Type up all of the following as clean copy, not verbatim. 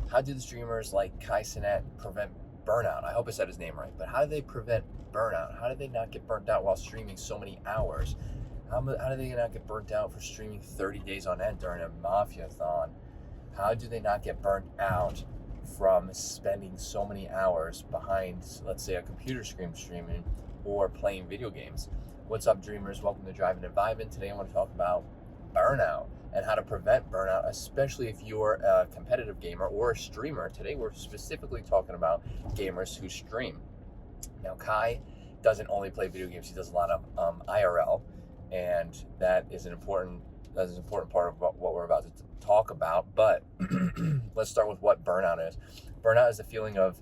how do the streamers like Cenat prevent burnout? I hope I said his name right, but how do they prevent burnout? How do they not get burnt out while streaming so many hours? How do they not get burnt out for streaming 30 days on end during a mafia-thon? How do they not get burnt out from spending so many hours behind, let's say, a computer screen streaming or playing video games? What's up, dreamers? Welcome to Driving and Vibing. Today I want to talk about burnout and how to prevent burnout, especially if you're a competitive gamer or a streamer. Today we're specifically talking about gamers who stream. Now, Kai doesn't only play video games; he does a lot of IRL, and that is an important part of what we're about to talk about. But let's start with what burnout is. Burnout is the feeling of,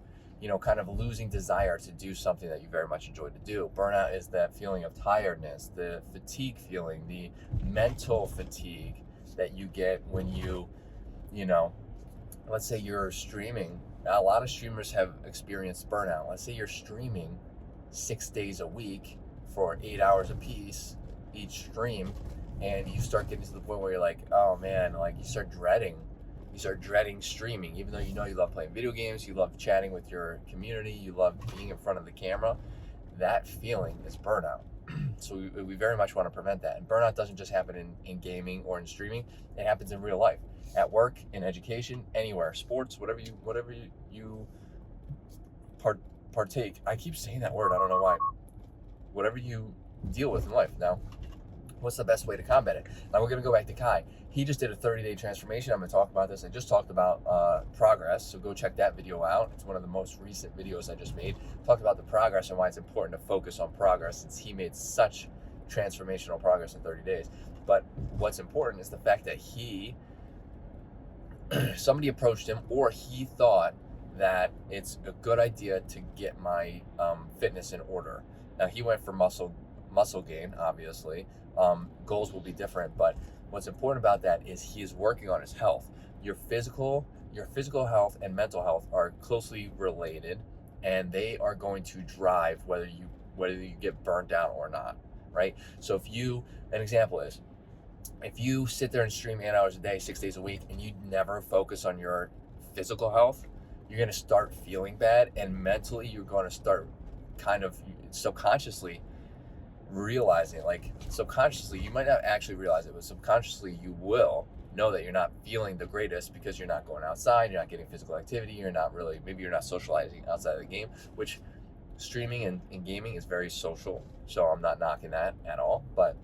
kind of losing desire to do something that you very much enjoy to do. Burnout is that feeling of tiredness, the fatigue feeling, the mental fatigue that you get when you know, let's say you're streaming. A lot of streamers have experienced burnout. Let's say you're streaming 6 days a week for 8 hours a piece each stream, and you start getting to the point where you're like, oh man, like you start dreading streaming, even though you love playing video games, you love chatting with your community, you love being in front of the camera. That feeling is burnout. So we very much want to prevent that. And burnout doesn't just happen in gaming or in streaming. It happens in real life, at work, in education, anywhere, sports, whatever you partake. I keep saying that word, I don't know why. Whatever you deal with in life. Now, what's the best way to combat it? Now we're going to go back to Kai. He just did a 30-day transformation. I'm going to talk about this. I just talked about progress, so go check that video out. It's one of the most recent videos I just made. Talked about the progress and why it's important to focus on progress, since he made such transformational progress in 30 days. But what's important is the fact that somebody approached him, or he thought that it's a good idea to get my fitness in order. Now he went for muscle gain, obviously. Goals will be different, but what's important about that is he is working on his health. Your physical health and mental health are closely related, and they are going to drive whether you get burned out or not, right? So an example is, if you sit there and stream 8 hours a day, 6 days a week, and you never focus on your physical health, you're going to start feeling bad, and mentally you're going to start kind of subconsciously realizing it. Like, subconsciously you might not actually realize it, but subconsciously you will know that you're not feeling the greatest because you're not going outside, you're not getting physical activity, maybe you're not socializing outside of the game, which streaming and gaming is very social, so I'm not knocking that at all, but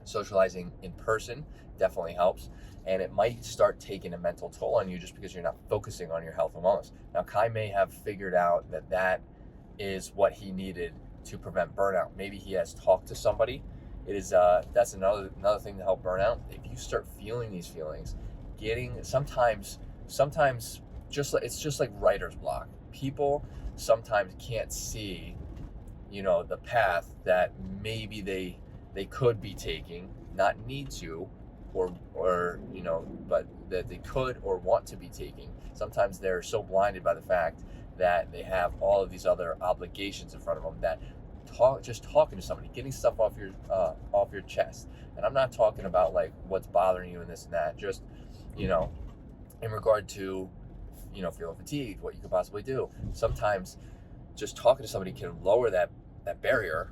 socializing in person definitely helps, and it might start taking a mental toll on you just because you're not focusing on your health and wellness. Now, Kai may have figured out that is what he needed to prevent burnout. Maybe he has talked to somebody. That's another thing to help burnout. If you start feeling these feelings, sometimes it's just like writer's block. People sometimes can't see, the path that maybe they could be taking, not need to, or but that they could or want to be taking. Sometimes they're so blinded by the fact that they have all of these other obligations in front of them that just talking to somebody, getting stuff off your chest. And I'm not talking about like what's bothering you and this and that, just in regard to feeling fatigued, what you could possibly do. Sometimes just talking to somebody can lower that barrier,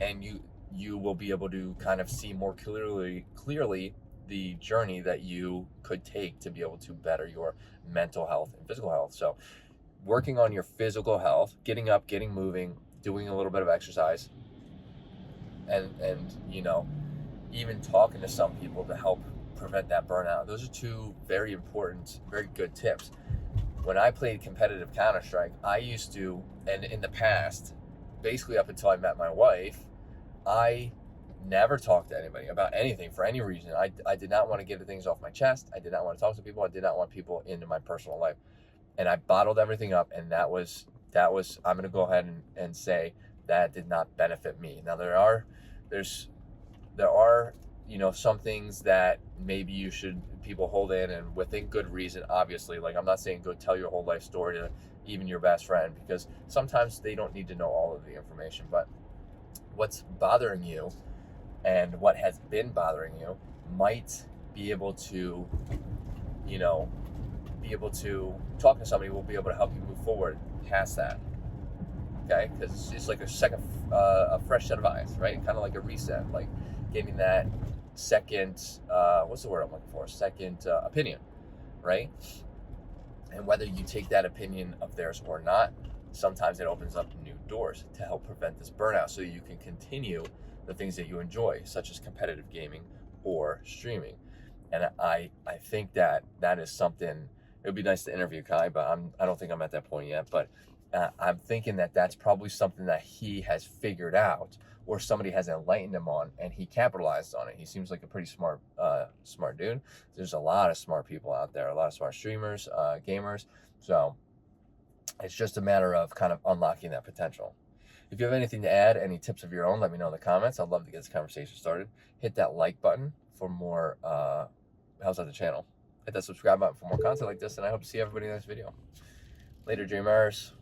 and you will be able to kind of see more clearly the journey that you could take to be able to better your mental health and physical health. So working on your physical health, getting up, getting moving, doing a little bit of exercise, and even talking to some people to help prevent that burnout. Those are two very important, very good tips. When I played competitive Counter-Strike, I used to, and in the past, basically up until I met my wife, I never talked to anybody about anything for any reason. I did not want to get things off my chest. I did not want to talk to people. I did not want people into my personal life. And I bottled everything up, and that was I'm going to go ahead and say that did not benefit me. Now there are some things that maybe people hold in, and within good reason, obviously. Like, I'm not saying go tell your whole life story to even your best friend, because sometimes they don't need to know all of the information. But what's bothering you and what has been bothering you might be able to be able to talk to somebody will be able to help you move forward past that. Okay, because it's like a fresh set of eyes, right? Kind of like a reset, like getting that second, what's the word I'm looking for? Second opinion, right? And whether you take that opinion of theirs or not, sometimes it opens up new doors to help prevent this burnout so you can continue the things that you enjoy, such as competitive gaming or streaming. And I think that is something. It would be nice to interview Kai, but I don't think I'm at that point yet. But I'm thinking that that's probably something that he has figured out, or somebody has enlightened him on, and he capitalized on it. He seems like a pretty smart dude. There's a lot of smart people out there, a lot of smart streamers, gamers. So it's just a matter of kind of unlocking that potential. If you have anything to add, any tips of your own, let me know in the comments. I'd love to get this conversation started. Hit that like button for more, helps out the channel. Hit that subscribe button for more content like this, and I hope to see everybody in the next video. Later, dreamers.